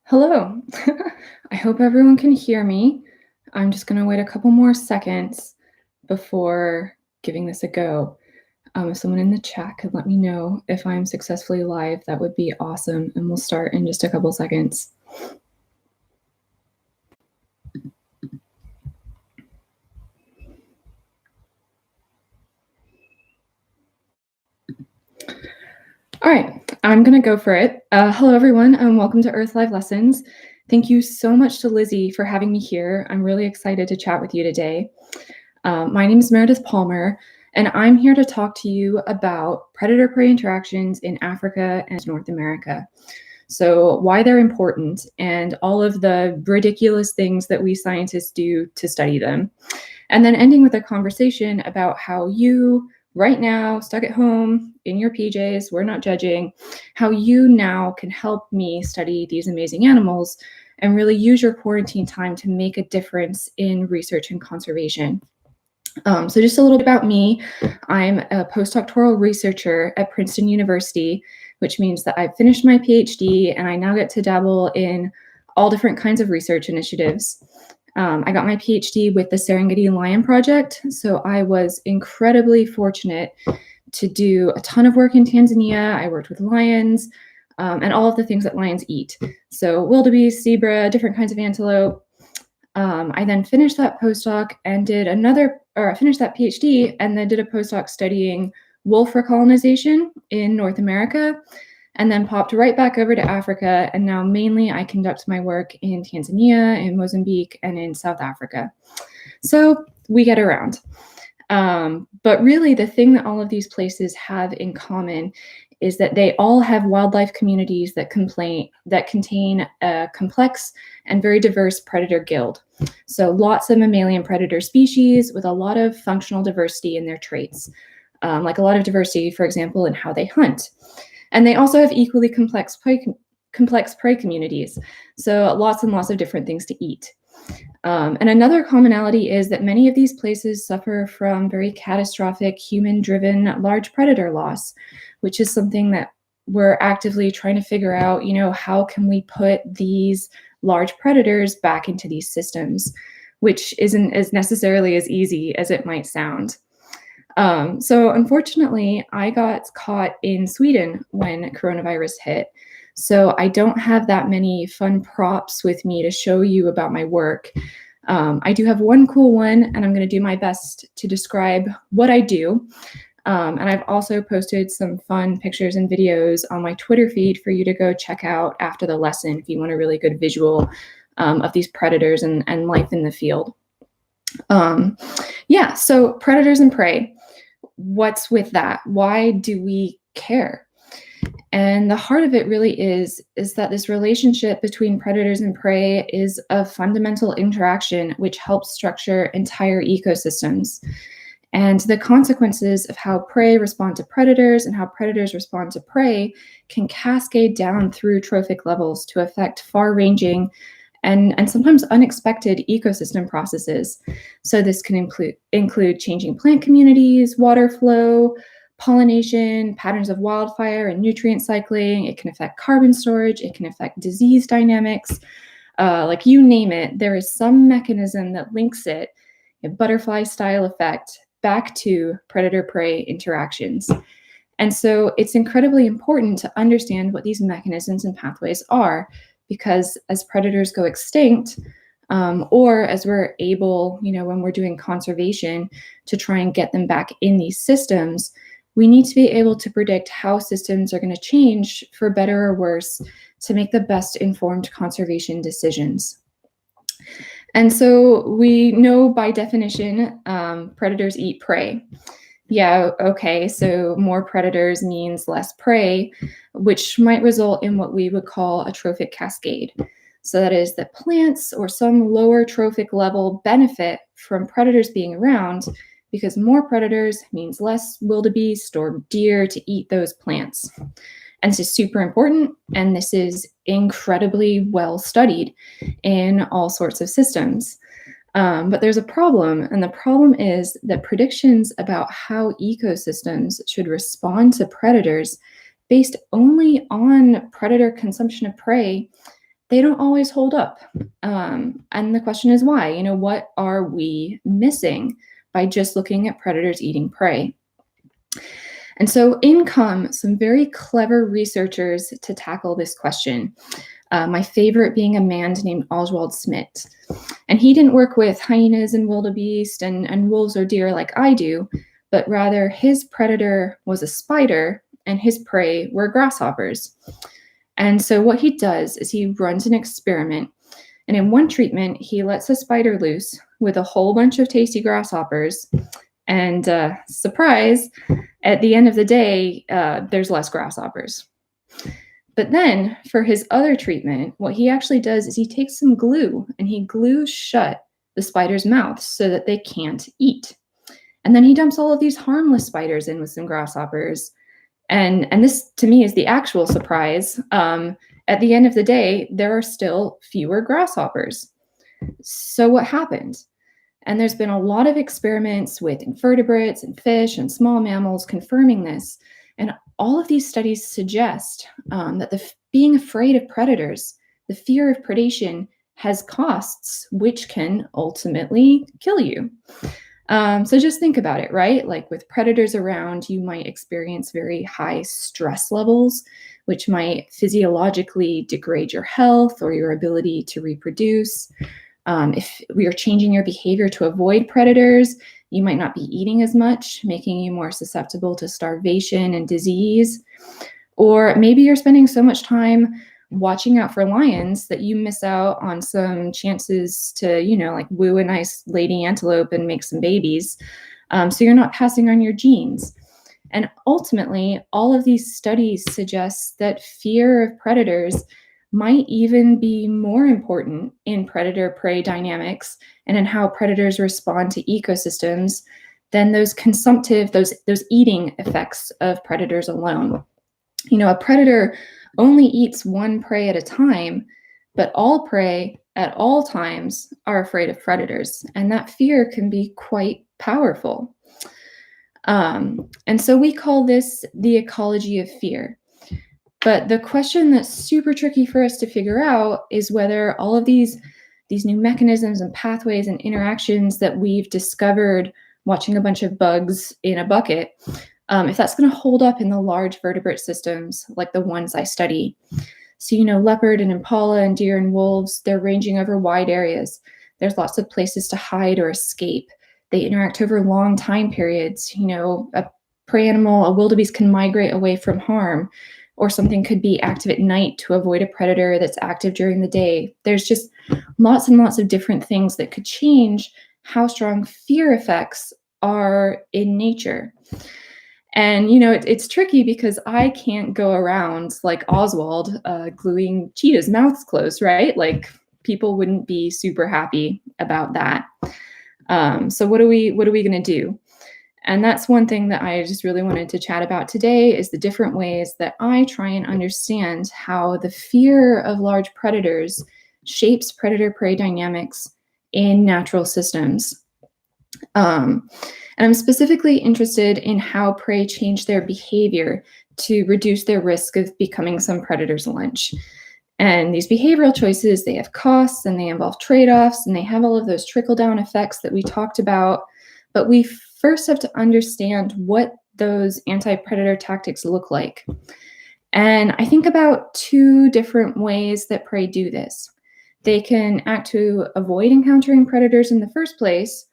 Hello. I hope everyone can hear me. I'm just going to wait a couple more seconds before giving this a go. If someone in the chat could let me know if I'm successfully live, that would be awesome. And we'll start in just a couple seconds. All right, I'm going to go for it. Hello, everyone, and welcome to Earth Live Lessons. Thank you so much to Lizzie for having me here. I'm really excited to chat with you today. My name is Meredith Palmer, and I'm here to talk to you about predator-prey interactions in Africa and North America. So why they're important and all of the ridiculous things that we scientists do to study them. And then ending with a conversation about how you, right now, stuck at home in your PJs, we're not judging, how you now can help me study these amazing animals and really use your quarantine time to make a difference in research and conservation. So just a little bit about me. I'm a postdoctoral researcher at Princeton University, which means that I've finished my PhD and I now get to dabble in all different kinds of research initiatives. I got my PhD with the Serengeti Lion Project, so I was incredibly fortunate to do a ton of work in Tanzania. I worked with lions and all of the things that lions eat. So wildebeest, zebra, different kinds of antelope. I then finished that postdoc and finished that PhD and then did a postdoc studying wolf recolonization in North America, and then popped right back over to Africa. And now mainly I conduct my work in Tanzania, in Mozambique, and in South Africa. So we get around. But really the thing that all of these places have in common is that they all have wildlife communities that contain a complex and very diverse predator guild. So lots of mammalian predator species with a lot of functional diversity in their traits, like a lot of diversity, for example, in how they hunt. And they also have equally complex prey communities, so lots and lots of different things to eat. And another commonality is that many of these places suffer from very catastrophic human-driven large predator loss, which is something that we're actively trying to figure out, how can we put these large predators back into these systems, which isn't as necessarily as easy as it might sound. So unfortunately, I got caught in Sweden when coronavirus hit. So I don't have that many fun props with me to show you about my work. I do have one cool one, and I'm going to do my best to describe what I do. And I've also posted some fun pictures and videos on my Twitter feed for you to go check out after the lesson if you want a really good visual of these predators and life in the field. So predators and prey. What's with that? Why do we care? And the heart of it really is that this relationship between predators and prey is a fundamental interaction which helps structure entire ecosystems. And the consequences of how prey respond to predators and how predators respond to prey can cascade down through trophic levels to affect far-ranging and sometimes unexpected ecosystem processes. So this can include changing plant communities, water flow, pollination, patterns of wildfire and nutrient cycling. It can affect carbon storage. It can affect disease dynamics. Like you name it, there is some mechanism that links it, a butterfly style effect, back to predator-prey interactions. And so it's incredibly important to understand what these mechanisms and pathways are, because as predators go extinct, or as we're able, when we're doing conservation, to try and get them back in these systems, we need to be able to predict how systems are going to change for better or worse to make the best informed conservation decisions. And so we know by definition, predators eat prey. Yeah, okay, so more predators means less prey, which might result in what we would call a trophic cascade. So that is that plants or some lower trophic level benefit from predators being around, because more predators means less wildebeest or deer to eat those plants. And this is super important, and this is incredibly well studied in all sorts of systems. But there's a problem, and the problem is that predictions about how ecosystems should respond to predators based only on predator consumption of prey they don't always hold up. And the question is why? What are we missing by just looking at predators eating prey? And so in come some very clever researchers to tackle this question. My favorite being a man named Oswald Smith. And he didn't work with hyenas and wildebeest and wolves or deer like I do, but rather his predator was a spider and his prey were grasshoppers. And so what he does is he runs an experiment. And in one treatment, he lets a spider loose with a whole bunch of tasty grasshoppers. And surprise, at the end of the day, there's less grasshoppers. But then for his other treatment, what he actually does is he takes some glue and he glues shut the spider's mouth so that they can't eat. And then he dumps all of these harmless spiders in with some grasshoppers. And this to me is the actual surprise. At the end of the day, there are still fewer grasshoppers. So what happened? And there's been a lot of experiments with invertebrates and fish and small mammals confirming this. And all of these studies suggest that being afraid of predators, the fear of predation, has costs which can ultimately kill you. So just think about it, right? Like with predators around, you might experience very high stress levels, which might physiologically degrade your health or your ability to reproduce. If we are changing your behavior to avoid predators, you might not be eating as much, making you more susceptible to starvation and disease. Or maybe you're spending so much time watching out for lions that you miss out on some chances to, like woo a nice lady antelope and make some babies. So you're not passing on your genes. And ultimately, all of these studies suggest that fear of predators might even be more important in predator-prey dynamics and in how predators respond to ecosystems than those consumptive, those eating effects of predators alone. A predator only eats one prey at a time, but all prey at all times are afraid of predators, and that fear can be quite powerful. And so we call this the ecology of fear. But the question that's super tricky for us to figure out is whether all of these new mechanisms and pathways and interactions that we've discovered watching a bunch of bugs in a bucket, if that's going to hold up in the large vertebrate systems like the ones I study. So, leopard and impala and deer and wolves, they're ranging over wide areas. There's lots of places to hide or escape. They interact over long time periods. A prey animal, a wildebeest, can migrate away from harm, or something could be active at night to avoid a predator that's active during the day. There's just lots and lots of different things that could change how strong fear effects are in nature. And, it's tricky because I can't go around like Oswald gluing cheetahs' mouths closed, right? Like people wouldn't be super happy about that. So what are we going to do? And that's one thing that I just really wanted to chat about today is the different ways that I try and understand how the fear of large predators shapes predator-prey dynamics in natural systems. And I'm specifically interested in how prey change their behavior to reduce their risk of becoming some predator's lunch. And these behavioral choices, they have costs and they involve trade-offs and they have all of those trickle-down effects that we talked about. But we first have to understand what those anti-predator tactics look like. And I think about two different ways that prey do this. They can act to avoid encountering predators in the first place,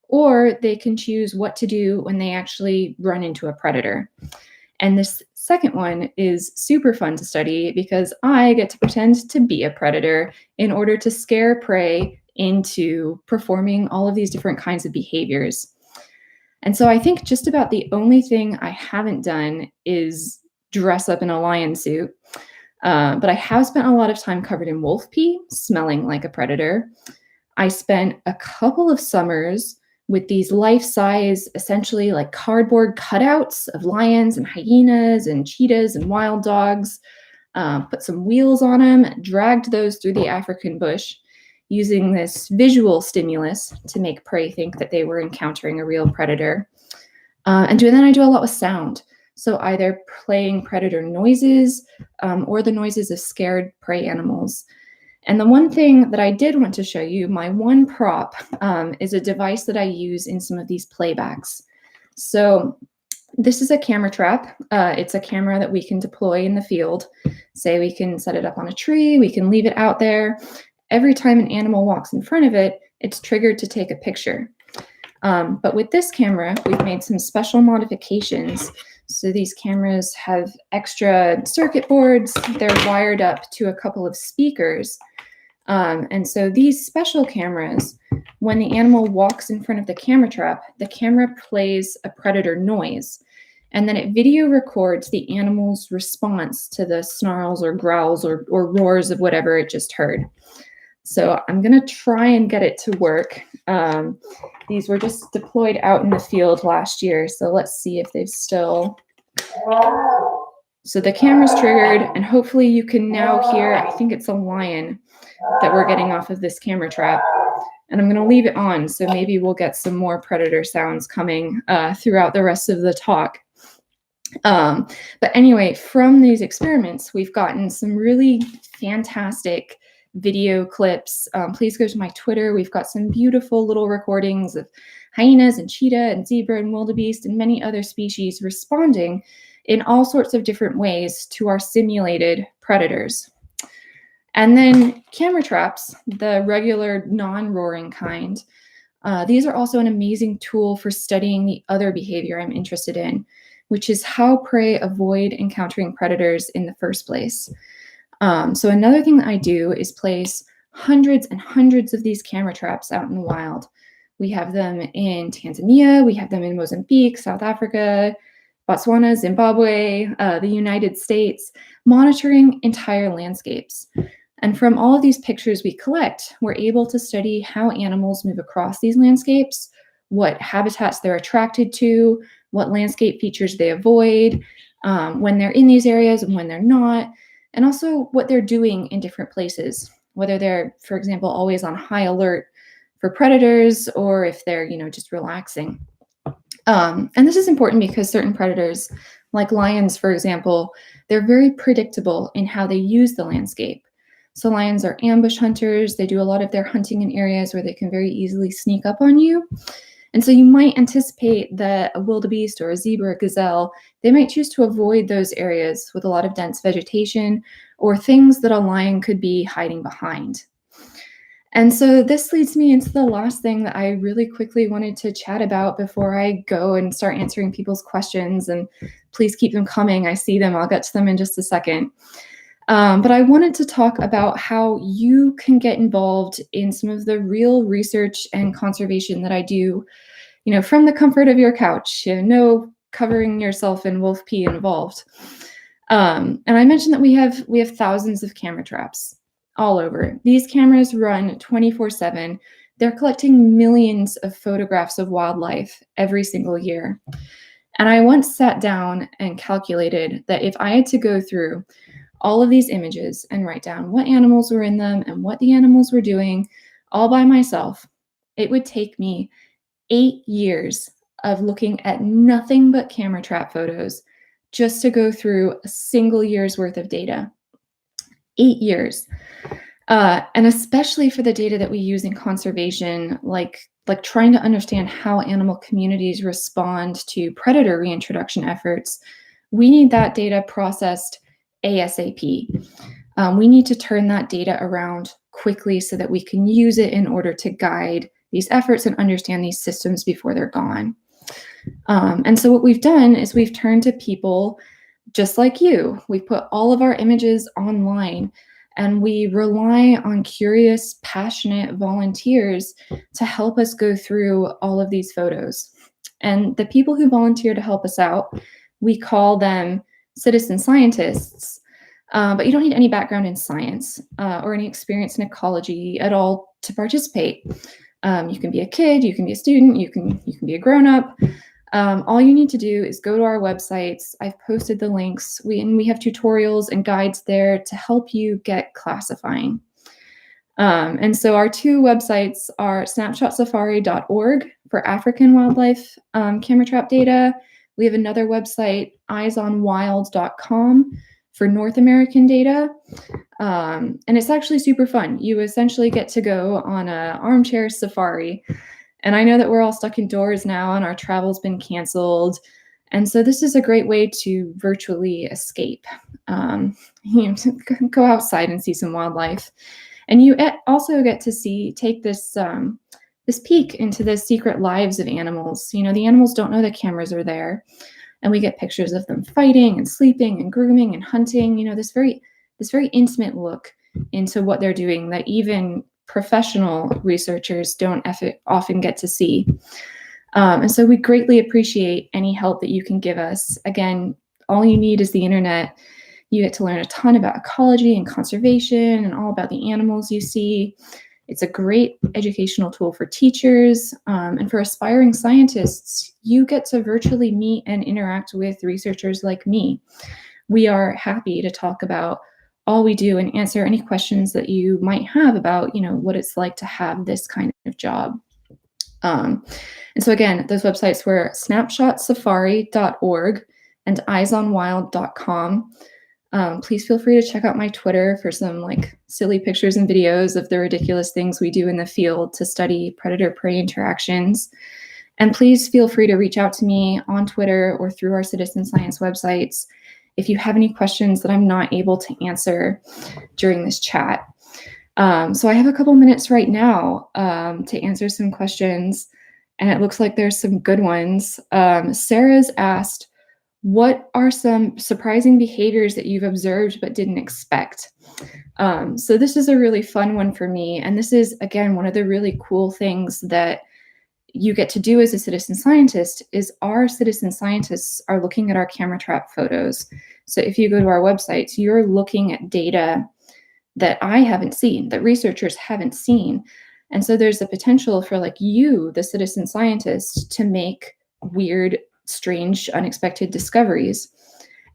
or they can choose what to do when they actually run into a predator. And this second one is super fun to study because I get to pretend to be a predator in order to scare prey into performing all of these different kinds of behaviors. And so I think just about the only thing I haven't done is dress up in a lion suit. But I have spent a lot of time covered in wolf pee, smelling like a predator. I spent a couple of summers with these life-size, essentially like cardboard cutouts of lions and hyenas and cheetahs and wild dogs, put some wheels on them, dragged those through the African bush, using this visual stimulus to make prey think that they were encountering a real predator. And then I do a lot with sound. So either playing predator noises or the noises of scared prey animals. And the one thing that I did want to show you, my one prop, is a device that I use in some of these playbacks. So this is a camera trap. It's a camera that we can deploy in the field. Say we can set it up on a tree, we can leave it out there. Every time an animal walks in front of it, it's triggered to take a picture. But with this camera, we've made some special modifications. So these cameras have extra circuit boards. They're wired up to a couple of speakers. And so these special cameras, when the animal walks in front of the camera trap, the camera plays a predator noise. And then it video records the animal's response to the snarls or growls or roars of whatever it just heard. So I'm going to try and get it to work. These were just deployed out in the field last year. So let's see if they've still... So the camera's triggered, and hopefully you can now hear, I think it's a lion that we're getting off of this camera trap. And I'm going to leave it on, so maybe we'll get some more predator sounds coming throughout the rest of the talk. But anyway, from these experiments, we've gotten some really fantastic video clips. Please go to my Twitter. We've got some beautiful little recordings of hyenas and cheetah and zebra and wildebeest and many other species responding in all sorts of different ways to our simulated predators. And then camera traps, the regular non-roaring kind, these are also an amazing tool for studying the other behavior I'm interested in, which is how prey avoid encountering predators in the first place. So another thing that I do is place hundreds and hundreds of these camera traps out in the wild. We have them in Tanzania, we have them in Mozambique, South Africa, Botswana, Zimbabwe, the United States, monitoring entire landscapes. And from all of these pictures we collect, we're able to study how animals move across these landscapes, what habitats they're attracted to, what landscape features they avoid, when they're in these areas and when they're not, and also what they're doing in different places, whether they're, for example, always on high alert for predators or if they're, just relaxing. And this is important because certain predators, like lions, for example, they're very predictable in how they use the landscape. So lions are ambush hunters. They do a lot of their hunting in areas where they can very easily sneak up on you. And so you might anticipate that a wildebeest or a zebra or a gazelle, they might choose to avoid those areas with a lot of dense vegetation or things that a lion could be hiding behind. And so this leads me into the last thing that I really quickly wanted to chat about before I go and start answering people's questions. And please keep them coming. I see them. I'll get to them in just a second. But I wanted to talk about how you can get involved in some of the real research and conservation that I do, from the comfort of your couch, no covering yourself in wolf pee involved. And I mentioned that we have thousands of camera traps all over. These cameras run 24/7. They're collecting millions of photographs of wildlife every single year. And I once sat down and calculated that if I had to go through all of these images and write down what animals were in them and what the animals were doing all by myself, it would take me 8 years of looking at nothing but camera trap photos just to go through a single year's worth of data. 8 years. And especially for the data that we use in conservation, like trying to understand how animal communities respond to predator reintroduction efforts, we need that data processed ASAP. We need to turn that data around quickly so that we can use it in order to guide these efforts and understand these systems before they're gone. And so what we've done is we've turned to people just like you. We put all of our images online, and we rely on curious, passionate volunteers to help us go through all of these photos. And the people who volunteer to help us out, we call them citizen scientists, but you don't need any background in science or any experience in ecology at all to participate. You can be a kid, you can be a student, you can be a grown-up. All you need to do is go to our websites. I've posted the links. We have tutorials and guides there to help you get classifying. And so our two websites are snapshotsafari.org for African wildlife camera trap data. We have another website, eyesonwild.com, for North American data. And it's actually super fun. You essentially get to go on an armchair safari. And I know that we're all stuck indoors now and our travel's been canceled. And so this is a great way to virtually escape. Go outside and see some wildlife. And you also get to take this peek into the secret lives of animals. The animals don't know the cameras are there. And we get pictures of them fighting and sleeping and grooming and hunting, this very intimate look into what they're doing that even professional researchers don't often get to see. And so we greatly appreciate any help that you can give us. Again, all you need is the internet. You get to learn a ton about ecology and conservation and all about the animals you see. It's a great educational tool for teachers, and for aspiring scientists. You get to virtually meet and interact with researchers like me. We are happy to talk about all we do and answer any questions that you might have about, what it's like to have this kind of job. And so again, those websites were snapshotsafari.org and eyesonwild.com. Please feel free to check out my Twitter for some silly pictures and videos of the ridiculous things we do in the field to study predator-prey interactions. And please feel free to reach out to me on Twitter or through our citizen science websites if you have any questions that I'm not able to answer during this chat. So I have a couple minutes right now to answer some questions, and it looks like there's some good ones. Sarah's asked, what are some surprising behaviors that you've observed but didn't expect? So this is a really fun one for me. And this is, again, one of the really cool things that you get to do as a citizen scientist is our citizen scientists are looking at our camera trap photos. So if you go to our websites, you're looking at data that I haven't seen, that researchers haven't seen. And so there's a potential for you, the citizen scientist, to make weird, strange, unexpected discoveries.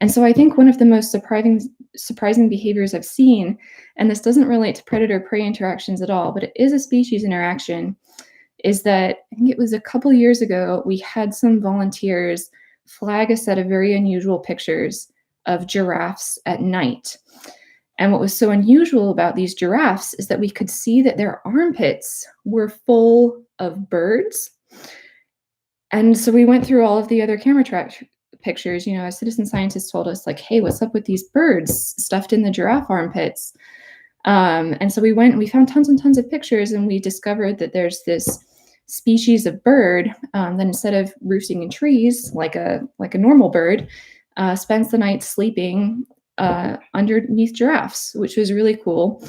And so I think one of the most surprising behaviors I've seen, and this doesn't relate to predator-prey interactions at all, but it is a species interaction, is that I think it was a couple years ago, we had some volunteers flag a set of very unusual pictures of giraffes at night. And what was so unusual about these giraffes is that we could see that their armpits were full of birds. And so we went through all of the other camera trap pictures. A citizen scientist told us hey, what's up with these birds stuffed in the giraffe armpits? And so we found tons and tons of pictures, and we discovered that there's this species of bird that instead of roosting in trees like a normal bird, spends the night sleeping underneath giraffes, which was really cool,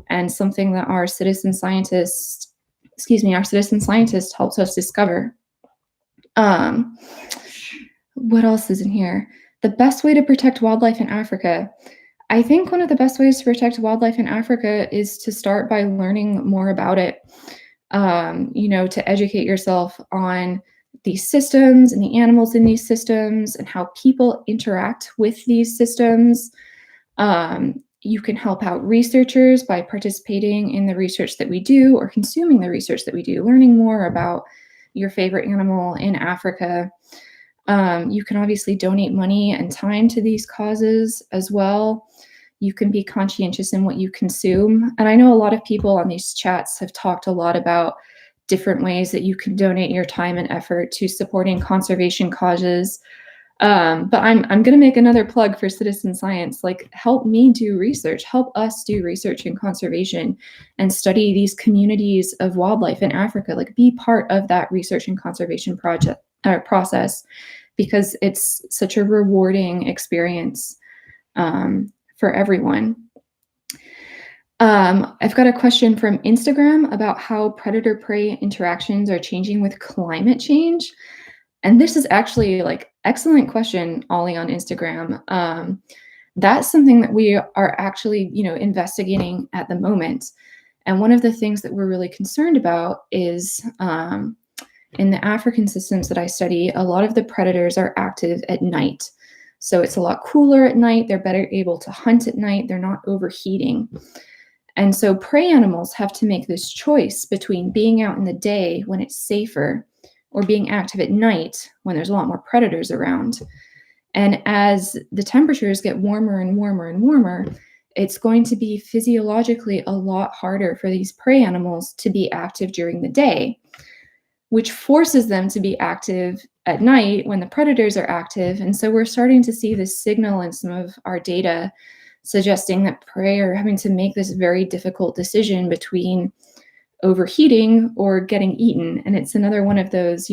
and something that our citizen scientist helps us discover. What else is in here? The best way to protect wildlife in Africa. I think one of the best ways to protect wildlife in Africa is to start by learning more about it. To educate yourself on these systems and the animals in these systems and how people interact with these systems. You can help out researchers by participating in the research that we do or consuming the research that we do, learning more about your favorite animal in Africa. You can obviously donate money and time to these causes as well. You can be conscientious in what you consume. And I know a lot of people on these chats have talked a lot about different ways that you can donate your time and effort to supporting conservation causes. But I'm going to make another plug for citizen science. Help me do research, help us do research in conservation and study these communities of wildlife in Africa. Be part of that research and conservation process, because it's such a rewarding experience for everyone. I've got a question from Instagram about how predator-prey interactions are changing with climate change. And this is actually excellent question, Ollie, on Instagram. That's something that we are actually, investigating at the moment. And one of the things that we're really concerned about is in the African systems that I study, a lot of the predators are active at night. So it's a lot cooler at night. They're better able to hunt at night. They're not overheating. And so prey animals have to make this choice between being out in the day when it's safer or being active at night when there's a lot more predators around. And as the temperatures get warmer and warmer and warmer, it's going to be physiologically a lot harder for these prey animals to be active during the day, which forces them to be active at night when the predators are active. And so we're starting to see this signal in some of our data suggesting that prey are having to make this very difficult decision between overheating or getting eaten. And it's another one of those,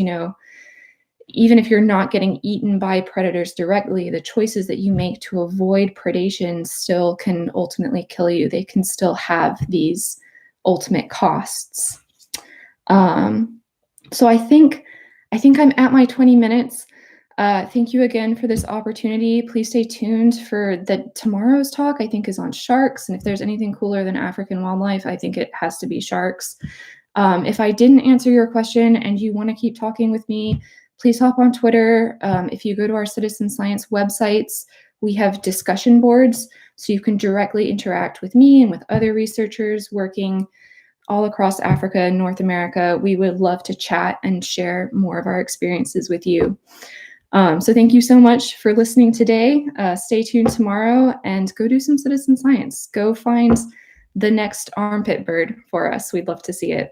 even if you're not getting eaten by predators directly, the choices that you make to avoid predation still can ultimately kill you. They can still have these ultimate costs. So I think I'm at my 20 minutes. Thank you again for this opportunity. Please stay tuned for tomorrow's talk, I think, is on sharks. And if there's anything cooler than African wildlife, I think it has to be sharks. If I didn't answer your question and you want to keep talking with me, please hop on Twitter. If you go to our citizen science websites, we have discussion boards, so you can directly interact with me and with other researchers working all across Africa and North America. We would love to chat and share more of our experiences with you. So thank you so much for listening today. Stay tuned tomorrow and go do some citizen science. Go find the next armpit bird for us. We'd love to see it.